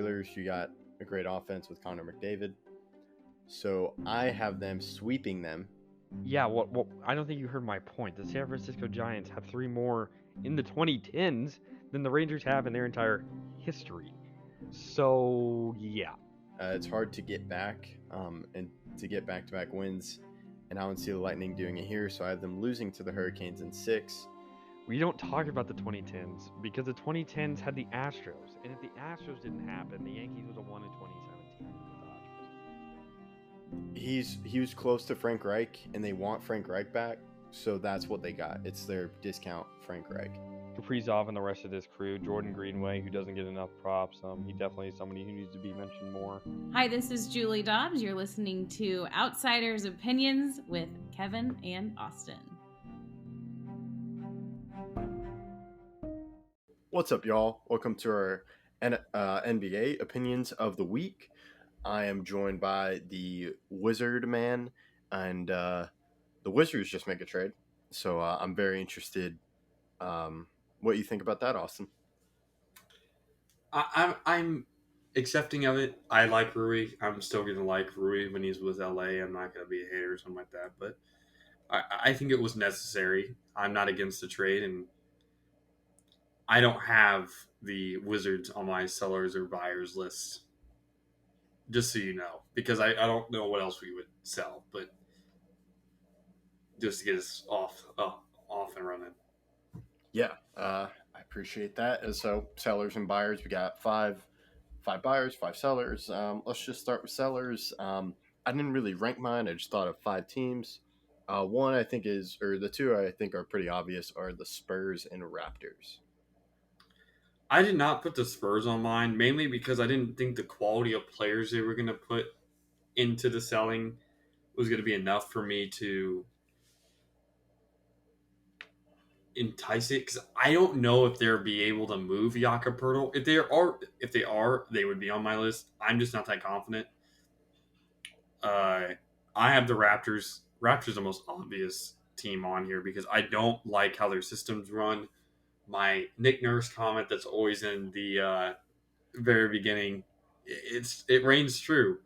Oilers, you got a great offense with Connor McDavid. So I have them sweeping them. Yeah, well, I don't think you heard my point. The San Francisco Giants have 3 more in the 2010s than the Rangers have in their entire history. So, yeah. It's hard to get back and to get back-to-back wins. And I don't see the Lightning doing it here, so I have them losing to the Hurricanes in 6. We don't talk about the 2010s because the 2010s had the Astros. And if the Astros didn't happen, the Yankees would have won in 2017 with the Dodgers. He was close to Frank Reich, and they want Frank Reich back, so that's what they got. It's their discount Frank Reich. Kaprizov and the rest of this crew, Jordan Greenway, who doesn't get enough props. He definitely is somebody who needs to be mentioned more. Hi, this is Julie Dobbs. You're listening to Outsiders Opinions with Kevin and Austin. What's up, y'all? Welcome to our NBA Opinions of the Week. I am joined by the Wizard Man, and the Wizards just make a trade. So I'm very interested what you think about that, Austin. I'm accepting of it. I like Rui. I'm still going to like Rui when he's with LA. I'm not going to be a hater or something like that. But I think it was necessary. I'm not against the trade, and I don't have the Wizards on my sellers or buyers list. Just so you know, because I don't know what else we would sell, but just to get us off and running. Yeah, I appreciate that. And so sellers and buyers, we got five buyers, 5 sellers. Let's just start with sellers. I didn't really rank mine. I just thought of 5 teams. One I think the two I think are pretty obvious are the Spurs and Raptors. I did not put the Spurs on mine, mainly because I didn't think the quality of players they were going to put into the selling was going to be enough for me to entice it. Because I don't know if they'll be able to move Jakob Poeltl. If they are, they would be on my list. I'm just not that confident. I have the Raptors. Raptors are the most obvious team on here because I don't like how their systems run. My Nick Nurse comment that's always in the very beginning, it reigns true.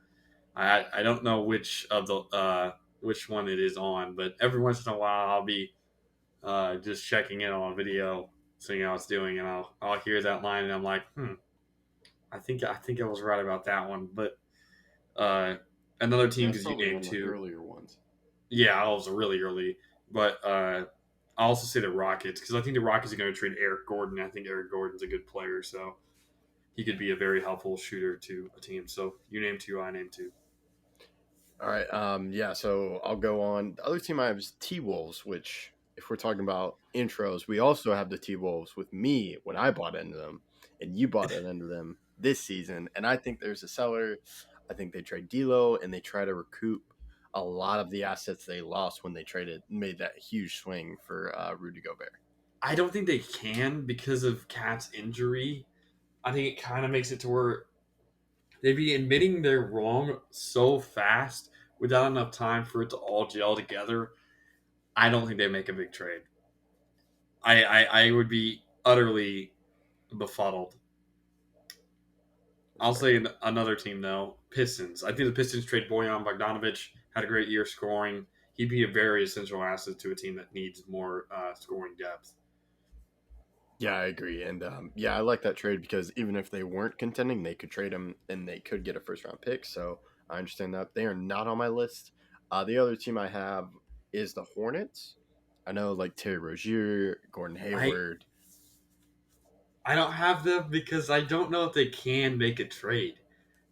I don't know which one it is on, but every once in a while I'll be just checking in on a video, seeing how it's doing, and I'll hear that line and I'm like, I think I was right about that one. But another team because you named 2 earlier ones. Yeah, I was really early, but I'll also say the Rockets because I think the Rockets are going to trade Eric Gordon. I think Eric Gordon's a good player, so he could be a very helpful shooter to a team. So you name 2, I name 2. All right. Yeah. So I'll go on. The other team I have is T-Wolves, which, if we're talking about intros, we also have the T-Wolves with me when I bought into them, and you bought into them this season. And I think there's a seller. I think they trade D'Lo and they try to recoup a lot of the assets they lost when they made that huge swing for Rudy Gobert. I don't think they can because of Cat's injury. I think it kind of makes it to where they'd be admitting they're wrong so fast without enough time for it to all gel together. I don't think they make a big trade. I would be utterly befuddled. I'll say another team, though. Pistons. I think the Pistons trade Bojan Bogdanovic. Had a great year scoring. He'd be a very essential asset to a team that needs more scoring depth. Yeah, I agree. And I like that trade because even if they weren't contending, they could trade him and they could get a first-round pick. So I understand that. They are not on my list. The other team I have is the Hornets. I know, like Terry Rozier, Gordon Hayward. I don't have them because I don't know if they can make a trade.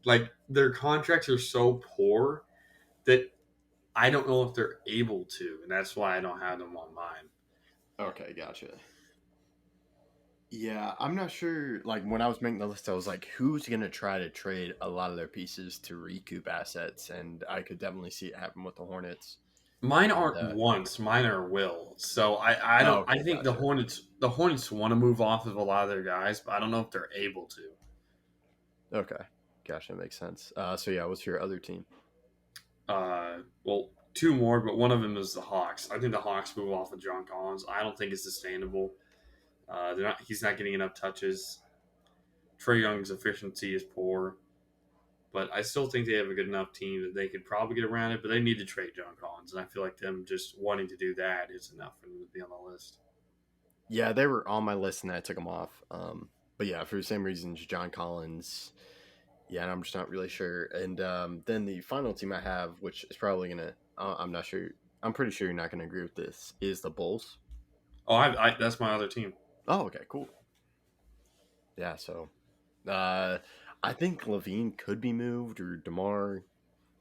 Like, their contracts are so poor that I don't know if they're able to, and that's why I don't have them on mine. Okay, gotcha. Yeah, I'm not sure. Like, when I was making the list, I was like, who's going to try to trade a lot of their pieces to recoup assets? And I could definitely see it happen with the Hornets. Mine aren't wants, mine are will. So I don't. Okay, I think gotcha. the Hornets want to move off of a lot of their guys, but I don't know if they're able to. Okay, gotcha, makes sense. So yeah, what's your other team? Well, 2 more, but one of them is the Hawks. I think the Hawks move off of John Collins. I don't think it's sustainable. He's not getting enough touches. Trae Young's efficiency is poor, but I still think they have a good enough team that they could probably get around it. But they need to trade John Collins, and I feel like them just wanting to do that is enough for them to be on the list. Yeah, they were on my list and I took them off. But yeah, for the same reasons, John Collins. Yeah, and I'm just not really sure. And then the final team I have, which is probably gonna, I'm not sure. I'm pretty sure you're not gonna agree with this. Is the Bulls? Oh, that's my other team. Oh, okay, cool. Yeah, so I think Levine could be moved or DeMar.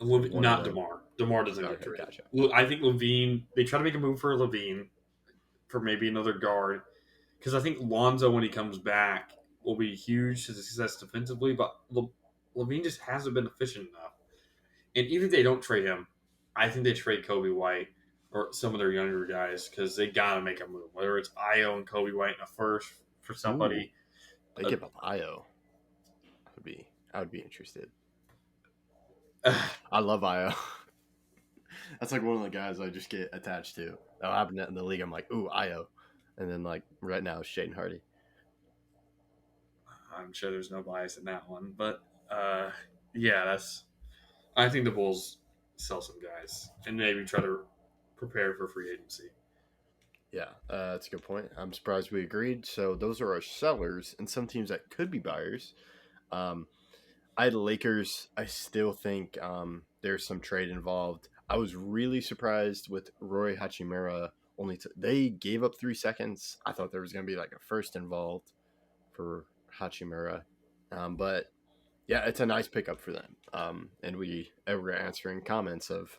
Not DeMar. DeMar doesn't get Okay, traded. gotcha. I think Levine. They try to make a move for Levine for maybe another guard because I think Lonzo when he comes back will be huge to success defensively. But Levine just hasn't been efficient enough. And even if they don't trade him, I think they trade Kobe White or some of their younger guys because they gotta make a move. Whether it's Io and Kobe White in a first for somebody. They give up Io. I would be interested. I love Io. That's like one of the guys I just get attached to. That'll happen in the league. I'm like, ooh, Io. And then like right now it's Shaden Hardy. I'm sure there's no bias in that one, but yeah, I think the Bulls sell some guys and maybe try to prepare for free agency. Yeah, that's a good point. I'm surprised we agreed. So those are our sellers and some teams that could be buyers. I had the Lakers. I still think there's some trade involved. I was really surprised with Roy Hachimura. They gave up 3 seconds. I thought there was going to be like a first involved for Hachimura. But yeah, it's a nice pickup for them. And we were answering comments of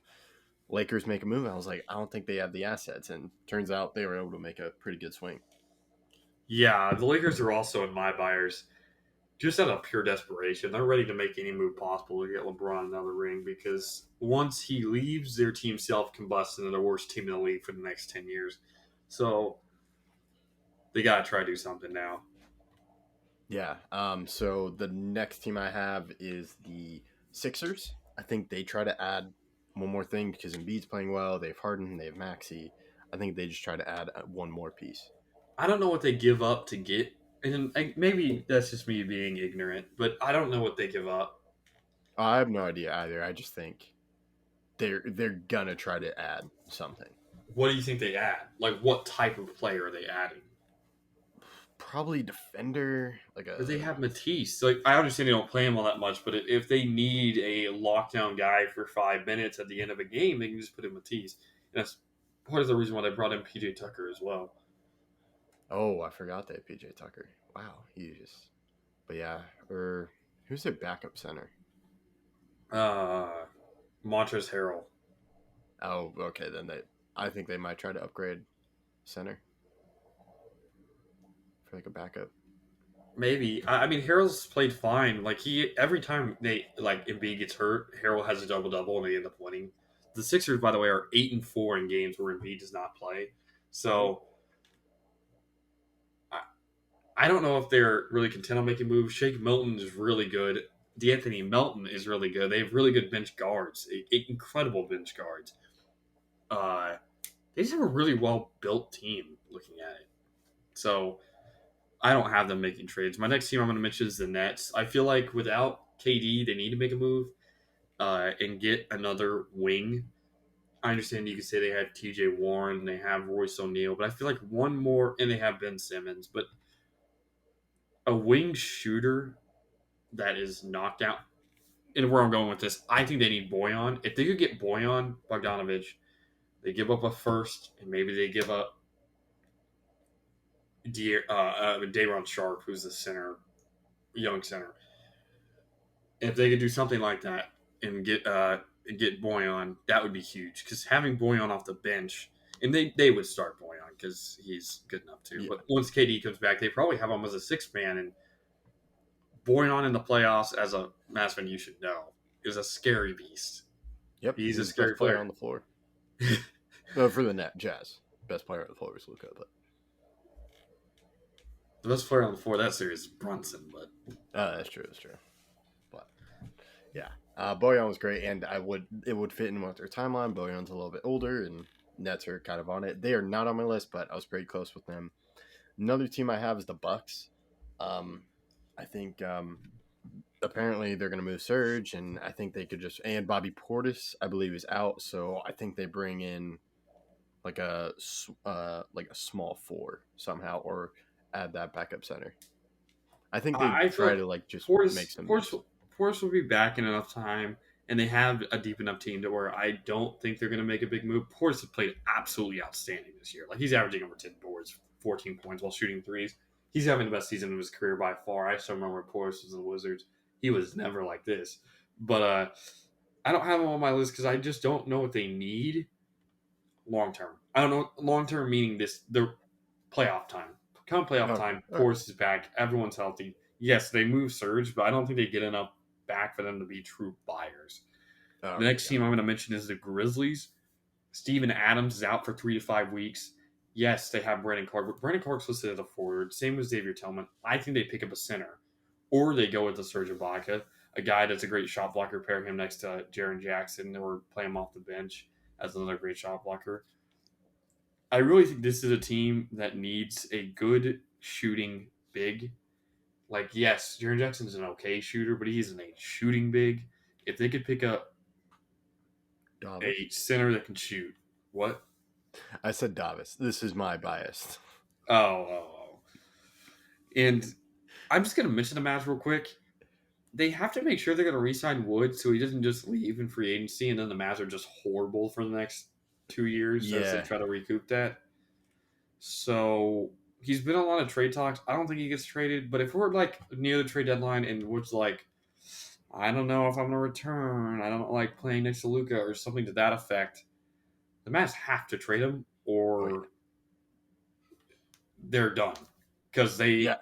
Lakers make a move. I was like, I don't think they have the assets. And turns out they were able to make a pretty good swing. Yeah, the Lakers are also in my buyers. Just out of pure desperation, they're ready to make any move possible to get LeBron another ring because once he leaves, their team self-combusts into the worst team in the league for the next 10 years. So they got to try to do something now. Yeah. So the next team I have is the Sixers. I think they try to add one more thing because Embiid's playing well. They have Harden. They have Maxey. I think they just try to add one more piece. I don't know what they give up to get. And maybe that's just me being ignorant, but I don't know what they give up. I have no idea either. I just think they're gonna try to add something. What do you think they add? Like, what type of player are they adding? Probably defender. But they have Matisse. Like, I understand they don't play him all that much, but if they need a lockdown guy for 5 minutes at the end of a game, they can just put in Matisse. And that's part of the reason why they brought in PJ Tucker as well. Oh, I forgot that PJ Tucker. Wow, But yeah, or who's their backup center? Montrezl Harrell. Oh, okay. Then I think they might try to upgrade center for like a backup. Maybe. I mean, Harrell's played fine. Like every time Embiid gets hurt, Harrell has a double and they end up winning. The Sixers, by the way, are 8-4 in games where Embiid does not play. So I don't know if they're really content on making moves. Shake Milton is really good. DeAnthony Melton is really good. They have really good bench guards, incredible bench guards. They just have a really well-built team looking at it. So I don't have them making trades. My next team I'm going to mention is the Nets. I feel like without KD, they need to make a move and get another wing. I understand you could say they have TJ Warren, they have Royce O'Neal, but I feel like one more, and they have Ben Simmons, but a wing shooter that is knocked out. And where I'm going with this, I think they need Bojan. If they could get Bojan Bogdanovic, they give up a first, and maybe they give up Day'Ron Sharpe, who's the center, young center. If they could do something like that and get Bojan, that would be huge. Because having Bojan off the bench, and they would start Bojan because he's good enough too. Yeah. But once KD comes back, they probably have him as a sixth man. And Bojan in the playoffs, as a Massman, you should know, is a scary beast. Yep, he's a scary player on the floor. No, for the net, Jazz. Best player on the floor is Luka, but the best player on the floor that series is Brunson. But that's true. But yeah, Bojan was great, and it would fit in with their timeline. Bojan's a little bit older, and Nets are kind of on it. They are not on my list, but I was pretty close with them. Another team I have is the Bucks. I think apparently they're going to move Serge, and I think they could just and Bobby Portis, I believe, is out, so I think they bring in like a small four somehow, or add that backup center. I think they I feel try like to like just make Force some Force moves. Force will be back in enough time, and they have a deep enough team to where I don't think they're going to make a big move. Force has played absolutely outstanding this year. Like he's averaging over 10 boards, 14 points while shooting threes. He's having the best season of his career by far. I still remember when Portis was in the Wizards. He was never like this. But I don't have him on my list because I just don't know what they need long term. I don't know long term meaning the playoff time. Come playoff Okay, time, okay. Force is back. Everyone's healthy. Yes, they move Surge, but I don't think they get enough back for them to be true buyers. The Okay, next got team I'm going to mention is the Grizzlies. Steven Adams is out for 3 to 5 weeks. Yes, they have Brandon Clark, but Brandon Clark's listed as a forward. Same with Xavier Tillman. I think they pick up a center, or they go with the Serge Ibaka, a guy that's a great shot blocker. Pair him next to Jaren Jackson, or play him off the bench as another great shot blocker. I really think this is a team that needs a good shooting big. Like, yes, Jaren Jackson's an okay shooter, but he isn't a shooting big. If they could pick up Davis. a center that can shoot, what? I said Davis. This is my bias. Oh. And I'm just going to mention the Mavs real quick. They have to make sure they're going to re-sign Wood so he doesn't just leave in free agency, and then the Mavs are just horrible for the next 2 years as they Yeah, try to recoup that. So he's been on a lot of trade talks. I don't think he gets traded, but if we're like near the trade deadline and Wood's like, I don't know if I'm gonna return, I don't like playing next to Luca or something to that effect, the Mavs have to trade him oh, yeah. or they're done. Because Yeah,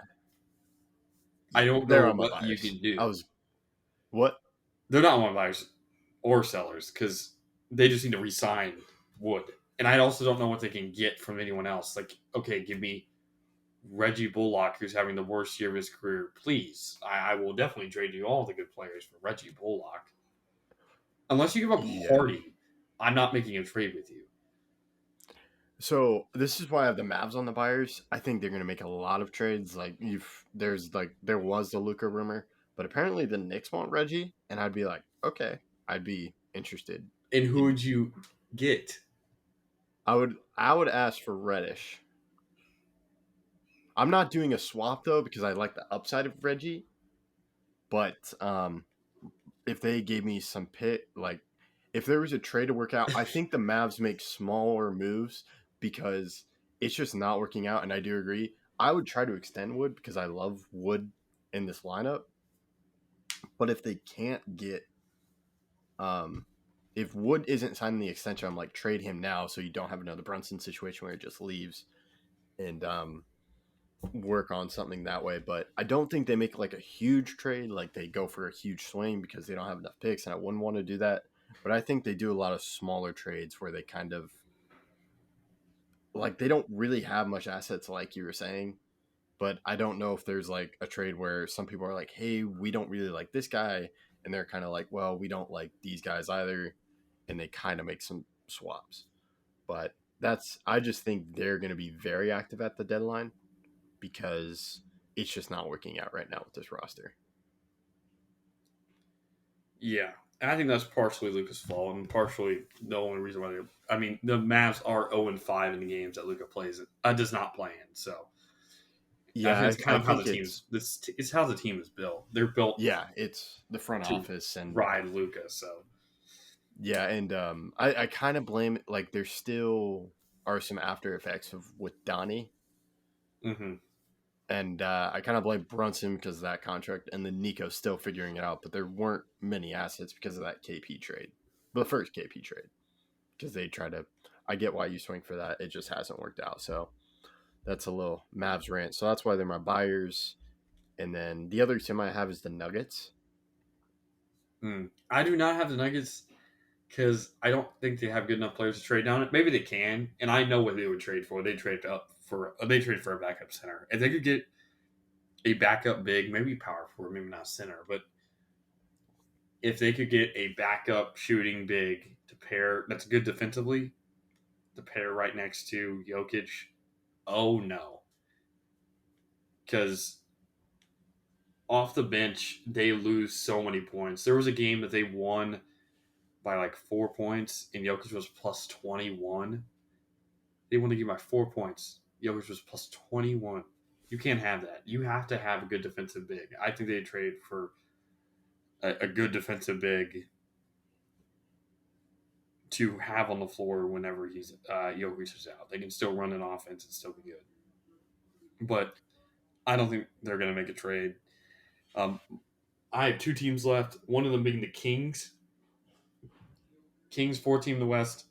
I don't they're know on my what you buyers. can do. I was what? They're not one buyers or sellers because they just need to re-sign Wood. And I also don't know what they can get from anyone else. Like, okay, give me Reggie Bullock, who's having the worst year of his career. Please, I will definitely trade you all the good players for Reggie Bullock. Unless you give up Yeah. Hardy, I'm not making a trade with you. So this is why I have the Mavs on the buyers. I think they're going to make a lot of trades. There was the Luca rumor, but apparently the Knicks want Reggie, and I'd be like, okay, I'd be interested. And who would you get? I would ask for Reddish. I'm not doing a swap though because I like the upside of Reggie. But if they gave me some if there was a trade to work out, I think the Mavs make smaller moves because it's just not working out. And I do agree. I would try to extend Wood because I love Wood in this lineup. But if they can't get, if Wood isn't signing the extension, I'm like trade him now so you don't have another Brunson situation where he just leaves and work on something that way. But I don't think they make like a huge trade, like they go for a huge swing because they don't have enough picks, and I wouldn't want to do that. But I think they do a lot of smaller trades where they kind of like they don't really have much assets, like you were saying. But I don't know if there's like a trade where some people are like, hey, we don't really like this guy, and they're kind of like, well, we don't like these guys either, and they kind of make some swaps. But I just think they're going to be very active at the deadline because it's just not working out right now with this roster. Yeah. And I think that's partially Luca's fault and partially the only reason why I mean, the Mavs are 0-5 in the games that Luca plays. Does not play in. So I Yeah, think it's kind I of how think the team's. It's how the team is built. They're built yeah, it's the front to office and ride Luca. So yeah, and I kind of blame like there still are some after effects of with Donnie, mm-hmm. and I kind of blame Brunson because of that contract, and then Nico's still figuring it out. But there weren't many assets because of that KP trade, the first KP trade, because they try to. I get why you swing for that. It just hasn't worked out. So that's a little Mavs rant. So that's why they're my buyers. And then the other team I have is the Nuggets. I do not have the Nuggets because I don't think they have good enough players to trade down it. Maybe they can, and I know what they would trade for. They trade for a backup center. If they could get a backup big, maybe power forward, maybe not center, but if they could get a backup shooting big to pair that's good defensively, to pair right next to Jokic, oh no, because off the bench, they lose so many points. There was a game that they won by like 4 points, and Jokic was plus 21. They won the game by 4 points. Jokic was plus 21. You can't have that. You have to have a good defensive big. I think they trade for a good defensive big to have on the floor whenever he's Jokic is out. They can still run an offense and still be good. But I don't think they're going to make a trade. I have two teams left. One of them being the Kings. Kings, 4th team in the West,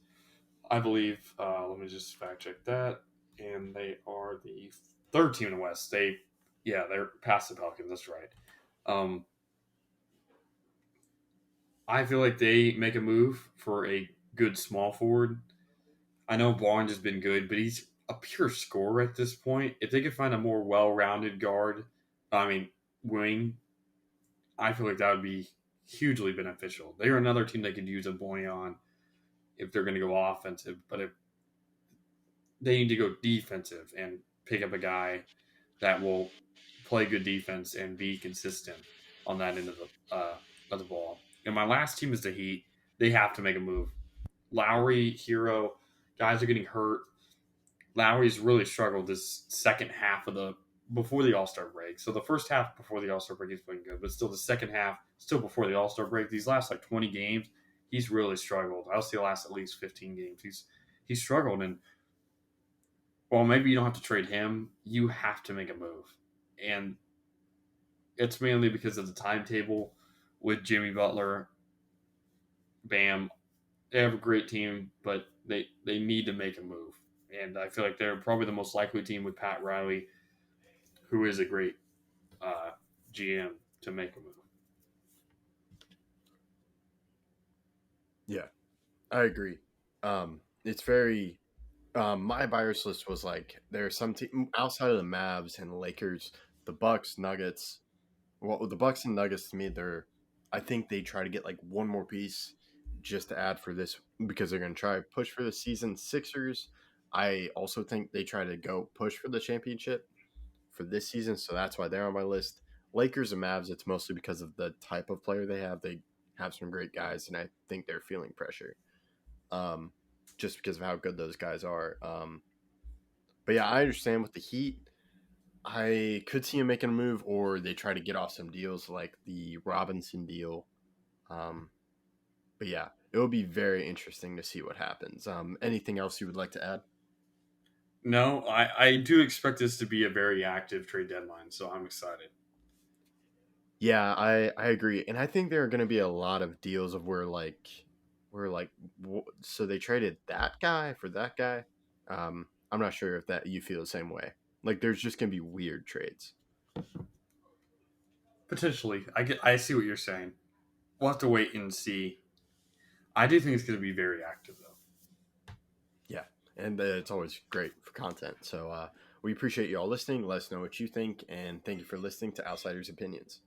I believe. Let me just fact check that. And they are the 3rd team in the West. They're past the Pelicans. That's right. I feel like they make a move for a good small forward. I know Barnes has been good, but he's a pure scorer at this point. If they could find a more well-rounded wing, I feel like that would be hugely beneficial. They're another team they could use a boy on if they're going to go offensive, but if they need to go defensive and pick up a guy that will play good defense and be consistent on that end of the ball. And my last team is the Heat. They have to make a move. Lowry, Hero, guys are getting hurt. Lowry's really struggled this second half before the All-Star break. So the first half before the All-Star break, he's playing good, but still the second half, still before the All-Star break, these last like 20 games, he's really struggled. I'll say the last at least 15 games. He's struggled, and well, maybe you don't have to trade him. You have to make a move. And it's mainly because of the timetable with Jimmy Butler, Bam. They have a great team, but they need to make a move. And I feel like they're probably the most likely team with Pat Riley, who is a great GM, to make a move. Yeah, I agree. It's very. My buyers list was like there's some team outside of the Mavs and the Lakers, the Bucks, Nuggets. Well, the Bucks and Nuggets to me, I think they try to get like one more piece just to add for this because they're going to try to push for the season. Sixers, I also think they try to go push for the championship for this season, so that's why they're on my list. Lakers and Mavs, it's mostly because of the type of player they have. They have some great guys, and I think they're feeling pressure, just because of how good those guys are. But yeah, I understand with the Heat. I could see him making a move, or they try to get off some deals like the Robinson deal. Um, but yeah, it will be very interesting to see what happens. Anything else you would like to add? No, I do expect this to be a very active trade deadline, so I'm excited. Yeah, I agree, and I think there are going to be a lot of deals of so they traded that guy for that guy. I'm not sure if that you feel the same way. Like, there's just going to be weird trades. Potentially. I see what you're saying. We'll have to wait and see. I do think it's going to be very active, though. Yeah, and it's always great for content. So we appreciate you all listening. Let us know what you think, and thank you for listening to Outsiders Opinions.